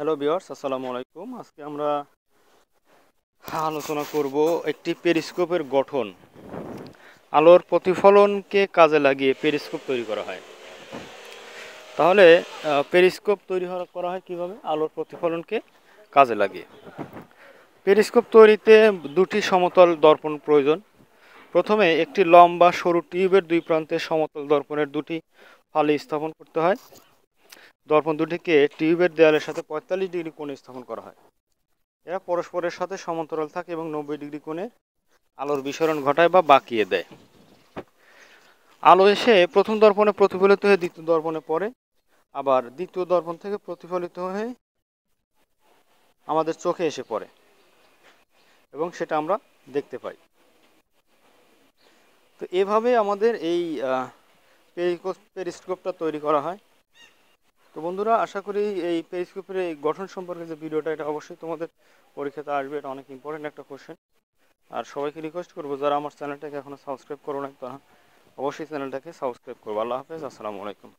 Hello viewers, আসসালামু আলাইকুম। আজকে আমরা আলোচনা করব একটি পেরিস্কোপের গঠন। আলোর প্রতিফলনকে কাজে লাগিয়ে পেরিস্কোপ তৈরি করা হয়। তাহলে পেরিস্কোপ তৈরি করা হয় কিভাবে? আলোর প্রতিফলনকে কাজে লাগিয়ে। পেরিস্কোপ তৈরিতে দুটি সমতল দর্পণ প্রয়োজন। প্রথমে একটি লম্বা সরু টিউবের দুই প্রান্তে সমতল দর্পণের দুটি ফালি স্থাপন করতে হয়। দর্পণ দুটিকে টিউবের দেয়ালের সাথে 45 ডিগ্রি কোণে স্থাপন করা হয়। এরা পরস্পরের সাথে সমান্তরাল থাকে এবং 90 ডিগ্রি কোণে আলোর বিসরণ ঘটায় বা বাঁকিয়ে দেয়। আলো এসে প্রথম দর্পণে প্রতিফলিত হয়ে দ্বিতীয় দর্পণে পড়ে, আবার দ্বিতীয় দর্পণ থেকে প্রতিফলিত হয়ে আমাদের চোখে এসে পড়ে এবং সেটা আমরা দেখতে পাই। তো এভাবে আমাদের এই পেরিস্কোপটা তৈরি করা হয়। তো বন্ধুরা, আশা করি এই পেরিস্কোপের এই গঠন সম্পর্কে যে ভিডিওটা, এটা অবশ্যই তোমাদের পরীক্ষাতে আসবে। এটা অনেক ইম্পর্টেন্ট একটা কোশ্চেন। আর সবাইকে রিকোয়েস্ট করবো, যারা আমার চ্যানেলটাকে এখনো সাবস্ক্রাইব করো নাই তারা অবশ্যই চ্যানেলটাকে সাবস্ক্রাইব করবো। আল্লাহ হাফেজ, আসসালামু আলাইকুম।